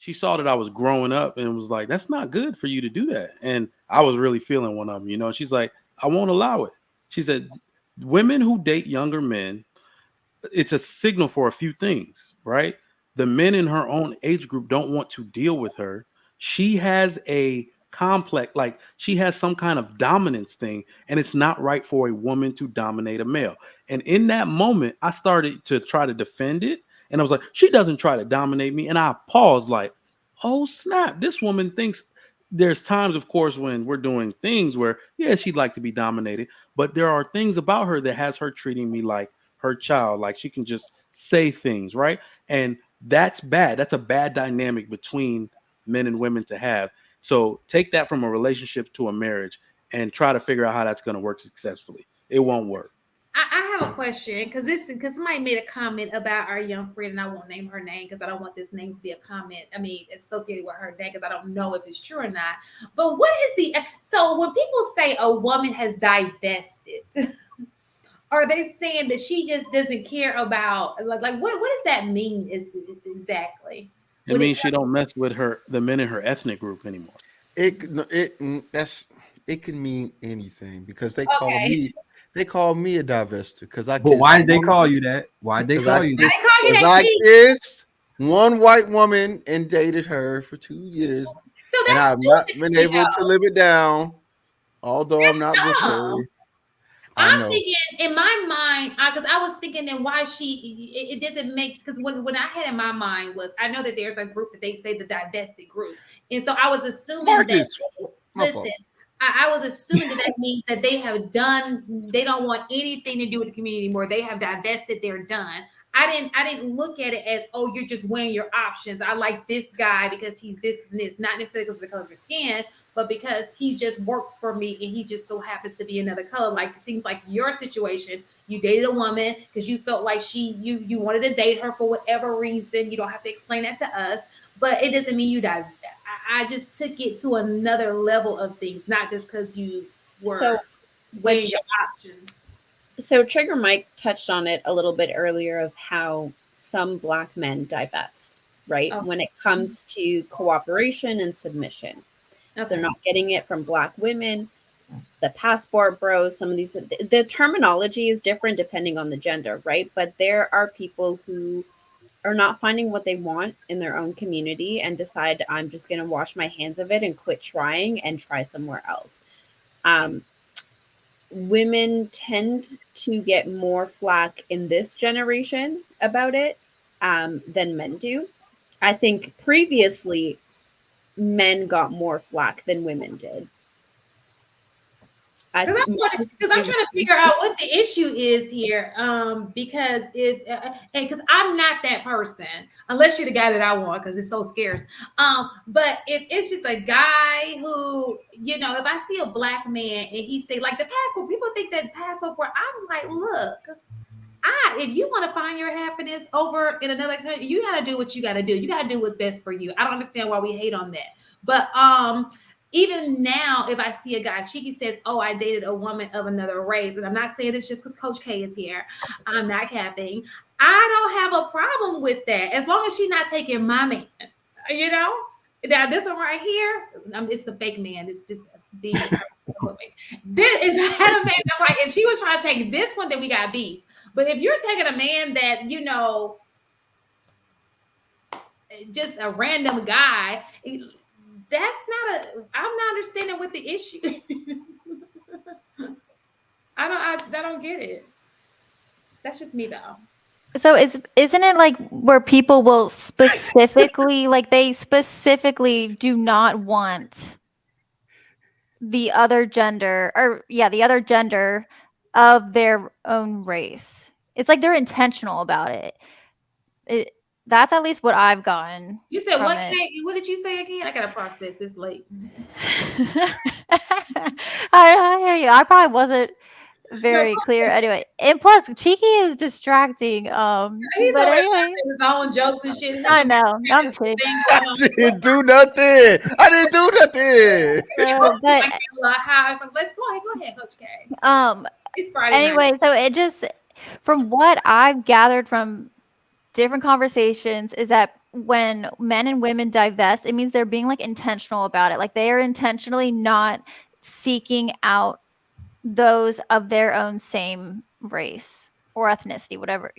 she saw that I was growing up and was like, "That's not good for you to do that." And I was really feeling one of them, you know. She's like, "I won't allow it." She said, "Women who date younger men, it's a signal for a few things, right? The men in her own age group don't want to deal with her. She has a complex, like she has some kind of dominance thing, and it's not right for a woman to dominate a male." And in that moment, I started to try to defend it. And I was like, she doesn't try to dominate me. And I paused, like, oh, snap. This woman thinks there's times, of course, when we're doing things where, yeah, she'd like to be dominated. But there are things about her that has her treating me like her child. Like she can just say things, right? And that's bad. That's a bad dynamic between men and women to have. So take that from a relationship to a marriage and try to figure out how that's going to work successfully. It won't work. I have a question because somebody made a comment about our young friend, and I won't name her name because I don't want this name to be a comment. I mean, associated with her name because I don't know if it's true or not. But what is the so when people say a woman has divested, are they saying that she just doesn't care about like what does that mean exactly? It means she don't mess with the men in her ethnic group anymore. It can mean anything because Okay. they call me a divester because I But kissed why did they one, call you that? Why did they call you They that? call you because that, I G. kissed one white woman and dated her for 2 years, So and that's I've not stupid been to me able though. to live it down, although I'm not with her. Dumb. I I'm know. thinking in my mind, because I was thinking then why it doesn't make because when I had in my mind was I know that there's a group that they say the divested group, and so I was assuming that Marcus, my listen, fault. I was assuming that that means that they don't want anything to do with the community anymore. They have divested, they're done. I didn't look at it as, oh, you're just weighing your options. I like this guy because he's this and this, not necessarily because of the color of his skin, but because he just worked for me and he just so happens to be another color. Like it seems like your situation, you dated a woman because you felt like you wanted to date her for whatever reason. You don't have to explain that to us, but it doesn't mean you died. I just took it to another level of things, not just because you were weighing your options. So Trigger Mike touched on it a little bit earlier of how some Black men divest, right? Oh. When it comes to cooperation and submission. Okay. They're not getting it from Black women. The passport bros, some of these, the terminology is different depending on the gender, right? But there are people who are not finding what they want in their own community and decide I'm just going to wash my hands of it and quit trying and try somewhere else. Women tend to get more flack in this generation about it than men do. I think previously men got more flack than women did. Because I'm trying to figure out what the issue is here. Because it's and because I'm not that person, unless you're the guy that I want, because it's so scarce. But if it's just a guy who, if I see a Black man and he say like the passport, people think that passport. I'm like, look, if you want to find your happiness over in another country, you got to do what you got to do. You got to do what's best for you. I don't understand why we hate on that, but even now, if I see a guy, Cheeky says, "Oh, I dated a woman of another race," and I'm not saying this just because Coach K is here. I'm not capping. I don't have a problem with that as long as she's not taking my man. Now this one right here, it's the fake man. It's just beef. This is not a man. I'm like, if she was trying to take this one, then we got beef. But if you're taking a man that just a random guy. That's I'm not understanding what the issue is. I don't get it. That's just me though. So isn't it like where people will specifically they specifically do not want the other gender the other gender of their own race? It's like they're intentional about it. That's at least what I've gotten. You said what? What did you say again? I gotta process this late. I hear you. I probably wasn't very clear. Anyway, and plus, Cheeky is distracting. He's but anyway, his own jokes and shit. I know. I'm kidding. I didn't do nothing. But let's go ahead, Coach K. It's Friday anyway, night. so it just, from what I've gathered from different conversations, is that when men and women divest, it means they're being like intentional about it. Like they are intentionally not seeking out those of their own same race or ethnicity, whatever,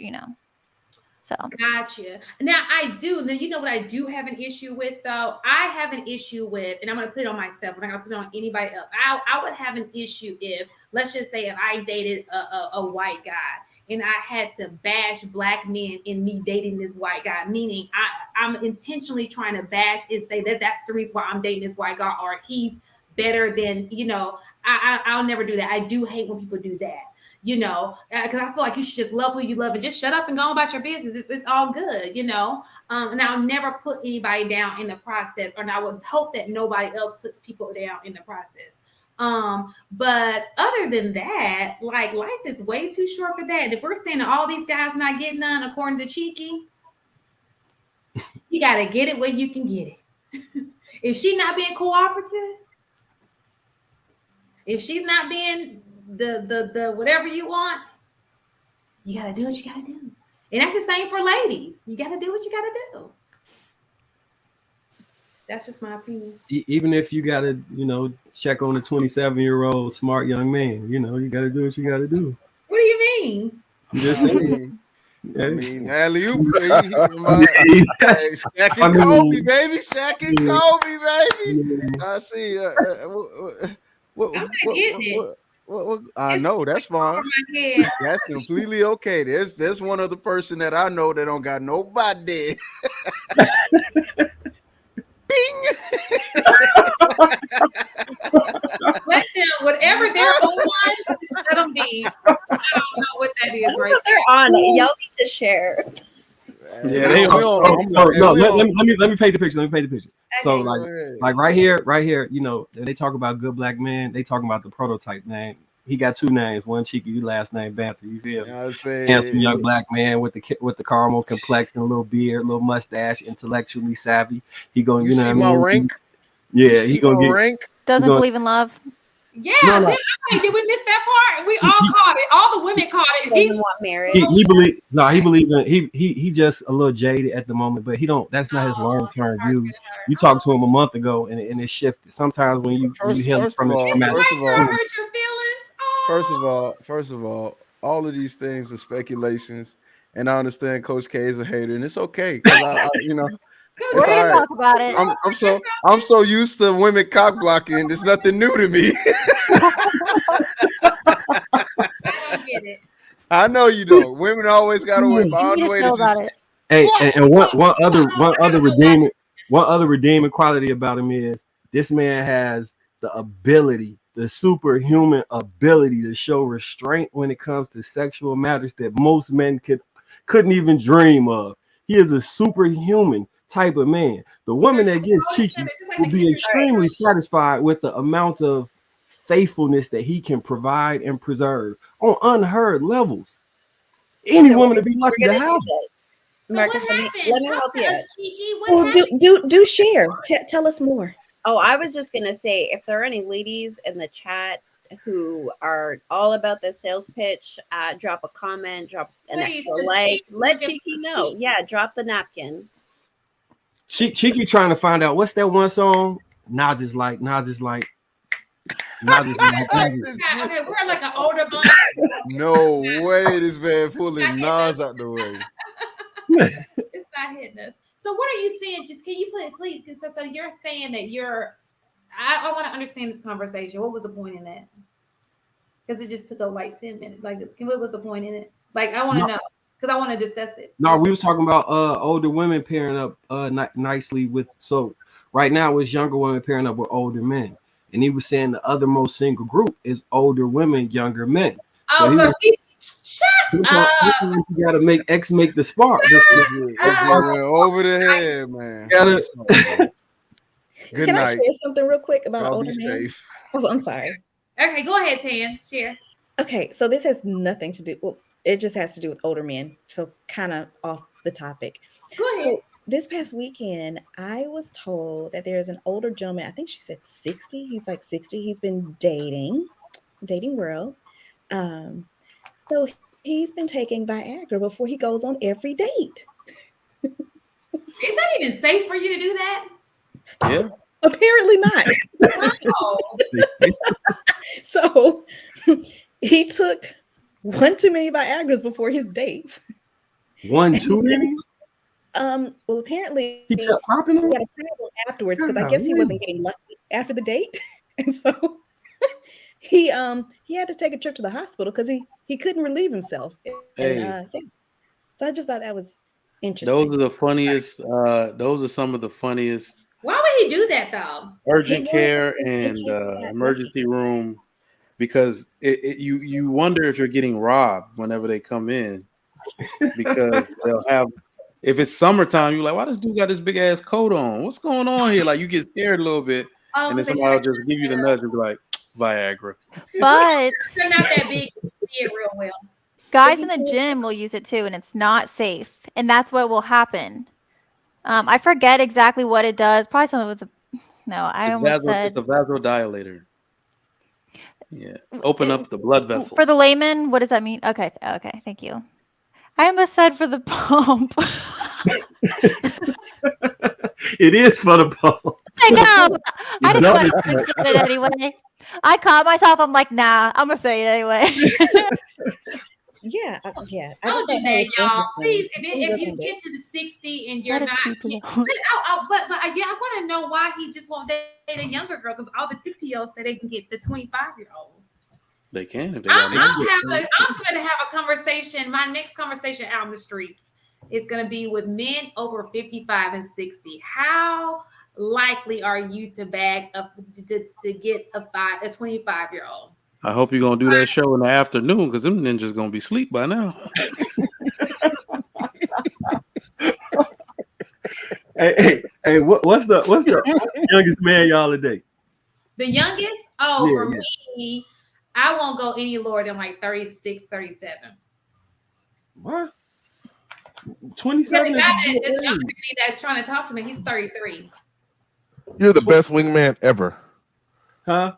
So Gotcha. Now I do. Then you know what I do have an issue with though? I have an issue with, and I'm gonna put it on myself, I'm not gonna put it on anybody else. I would have an issue if, let's just say if I dated a white guy and I had to bash black men in me dating this white guy, meaning I'm intentionally trying to bash and say that that's the reason why I'm dating this white guy, or he's better than, I'll never do that. I do hate when people do that. Because I feel like you should just love who you love and just shut up and go about your business. It's all good, and I'll never put anybody down in the process, and I would hope that nobody else puts people down in the process. But other than that, like life is way too short for that. And if we're saying that all these guys not getting none, according to Cheeky, you gotta get it where you can get it. If she's not being cooperative, if she's not being the whatever you want, you gotta do what you gotta do. And that's the same for ladies. You gotta do what you gotta do. That's just my opinion. Even if you gotta, check on a 27-year-old smart young man, you gotta do what you gotta do. What do you mean? I'm just saying. I mean, alley-oop, baby. Shaq and Kobe, baby. Shaq and Kobe, baby. I see. I know that's fine. That's completely okay. There's one other person that I know that don't got nobody. Bing. Let them, whatever they're on, just let them be. I don't know what that is right they're on it. Y'all need to share. Yeah, they let me paint the picture. Okay, so like right here, they talk about good black men. They talking about the prototype name. He got two names, one Cheeky, last name Banter. You feel? Handsome young black man with the caramel complexion, a little beard, a little mustache, intellectually savvy. He going, you see my rank? Yeah, he gonna get rank. Doesn't believe in love. Yeah, no. Did we miss that part? We all caught it. All the women caught it. He doesn't want marriage. He believes in he just a little jaded at the moment, but he don't. That's not his long-term views. You talked to him a month ago, and it shifted. Sometimes when you heal from it, first of all of these things are speculations, and I understand Coach K is a hater, and it's okay because We're gonna talk about it. I'm so used to women cock blocking. There's nothing new to me. I don't get it. I know you don't. Women always got to whip all the way to just. Hey, and one other redeeming quality about him is this man has the ability, the superhuman ability to show restraint when it comes to sexual matters that most men couldn't even dream of. He is a superhuman type of man. The woman that gets cheeky will be extremely satisfied with the amount of faithfulness that he can provide and preserve on unheard levels. Any woman to be lucky to have. So what happened? Let me help you. Cheeky, do share. Tell us more. Oh, I was just gonna say, if there are any ladies in the chat who are all about the sales pitch, drop a comment, drop an extra like, let Cheeky know. Yeah, drop the napkin. Cheeky trying to find out what's that one song. Nas is like. Okay, we're like an older bunch. No way, this man pulling Nas out the way. It's not hitting us. So what are you saying? Just can you please? So you're saying that I want to understand this conversation. What was the point in that? Because it just took like 10 minutes. Like, what was the point in it? Like, I want to know because I want to discuss it. No, we was talking about older women pairing up nicely with. So right now it's younger women pairing up with older men, and he was saying the other most single group is older women, younger men. Oh, so shut up! You gotta make the spark. Over the head, man. Good Can night. I share something real quick about Y'all older be men? safe. Oh, I'm sorry. Okay, go ahead, Tan. Share. Okay, so this has nothing to do. Well, it just has to do with older men. So kind of off the topic. Go ahead. So this past weekend, I was told that there's an older gentleman. I think she said 60. He's like 60. He's been dating world. So he's been taking Viagra before he goes on every date. Is that even safe for you to do that? Yeah. Apparently not. No. So he took one too many Viagra's before his dates. One too many. Well, apparently He kept popping he them. had a problem afterwards because I guess he wasn't getting lucky after the date, and so he had to take a trip to the hospital because he couldn't relieve himself. And Hey, yeah. So I just thought that was interesting. those are the funniest. Those are some of the funniest Why would he do that though? urgent He wanted to care see in and case he got lucky. emergency room because you wonder if you're getting robbed whenever they come in because they'll have. If it's summertime, you're like, why this dude got this big ass coat on? What's going on here? Like you get scared a little bit, Oh, and then 'cause they somebody try will just give you the nudge and be like, Viagra. But They're not that big to see it real well. guys in the gym will use it too, and it's not safe. And that's what will happen. I forget exactly what it does. Probably something with the. No, I almost It's said. a vasodilator. Yeah, open up the blood vessels. For the layman, what does that mean? Okay, thank you. I almost said for the pump. It is for the pump. I know. I just double went and said it anyway. I caught myself. I'm like, nah, I'm gonna say it anyway. Yeah, yeah. I Don't just do thought that, was y'all. interesting. Please, if He you doesn't get to the 60 and you're That is not, creepy. but yeah, I want to know why he just won't date a younger girl because all the 60-year-olds say they can get the 25-year-olds. They can if they got I'm going to have a conversation. My next conversation out in the streets is going to be with men over 55 and 60. How likely are you to bag up to get a 25-year-old? I hope you're gonna do that show in the afternoon because them ninjas gonna be asleep by now. Hey, what's the youngest man y'all a date? The youngest? Oh, Yeah, for yeah. me, I won't go any lower than like 36, 37. What? Yeah, 27? the guy that's younger than me that's trying to talk to me, he's 33. You're the best wingman ever. Huh?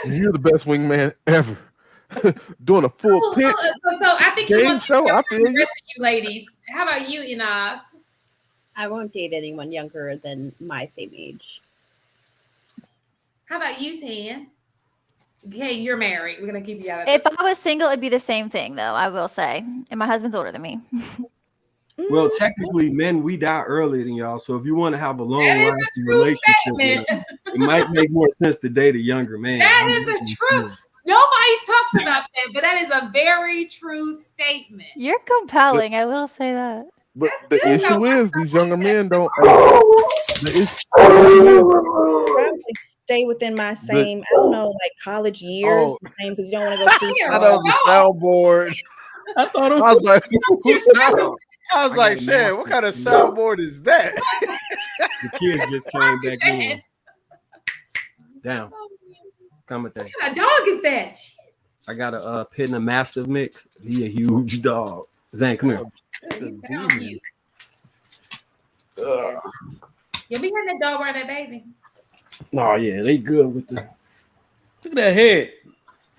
You're the best wingman ever. Doing a full pitch. So I think he Game wants to show, hear I from feel the you. rest of you ladies. How about you, Inaz? I won't date anyone younger than my same age. How about you, Tan? Okay, you're married. We're gonna keep you out of If this. I was single, it'd be the same thing, though. I will say, and my husband's older than me. Well, technically, men, we die earlier than y'all. So if you want to have a long That is lasting a true relationship, statement. it might make more sense to date a younger man. That is a true. Nobody talks about that, but that is a very true statement. You're compelling. I will say that. But That's the good, issue though. is these younger men don't. Probably stay within my same, I don't know, like college years, Oh. the same because you don't want to go too I thought that was a soundboard. I thought it I was. was like, who's sound? I was I like, got shit, what kind of master. soundboard is that? The kids just came back in. Down. Come with that. What kind of dog is that? I got a pit and a mastiff mix. He a huge dog. Zane, come here. He sounds cute. You'll be hearing that dog around that baby. Oh yeah, they good with the. Look at that head.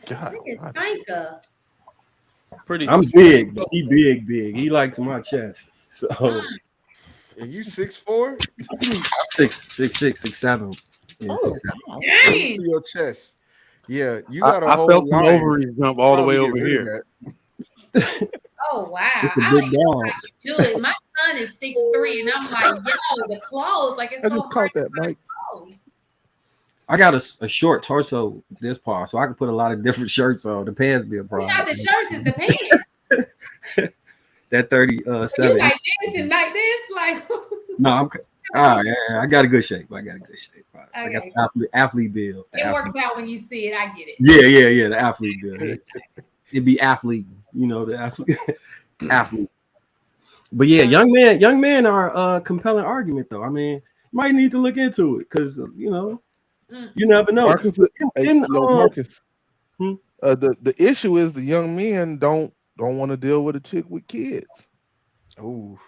God, Look at Spanker. Pretty. I'm big. He big. He likes my chest. So Are you 6'4"? 6'7". Yeah, Oh, 6'7". Dang. Your chest. Yeah, you got a I whole felt the line. ovaries jump all the way Probably over get rid here. of that. Oh wow! It's a I big don't even know dog. how you do it. My son is 6'3", and I'm like, yo, the clothes, like it's I so just hard caught to that, find Mike. clothes. I got a short torso this part, so I can put a lot of different shirts on. The pants be a It's problem. not the shirts, it's the pants. That You 37. like this and like this, like. No, I'm. All right, yeah, I got a good shape. I got Okay. the athlete build. It works out when you see it. I get it. Yeah. The athlete build. It'd be athlete, the athlete. Athlete. But yeah, young men are a compelling argument though. I mean, you might need to look into it because you never know. Marcus, Marcus. The issue is the young men don't want to deal with a chick with kids. Ooh,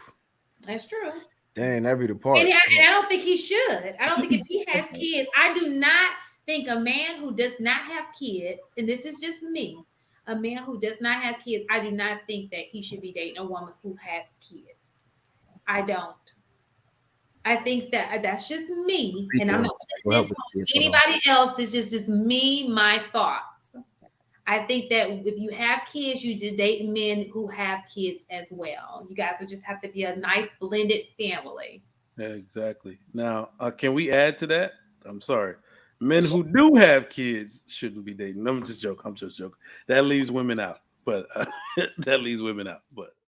That's true. dang, that'd be the part. And I don't think he should. I don't think if he has kids, I do not think a man who does not have kids, and this is just me, a man who does not have kids, I do not think that he should be dating a woman who has kids. I don't. I think that that's just me, and I'm Speak not on- putting this on anybody else. This is just me, my thoughts. I think that if you have kids, you just date men who have kids as well. You guys would just have to be a nice blended family. Yeah, exactly. Now, can we add to that? I'm sorry. Men who do have kids shouldn't be dating. I'm just joking. That leaves women out. But that leaves women out. But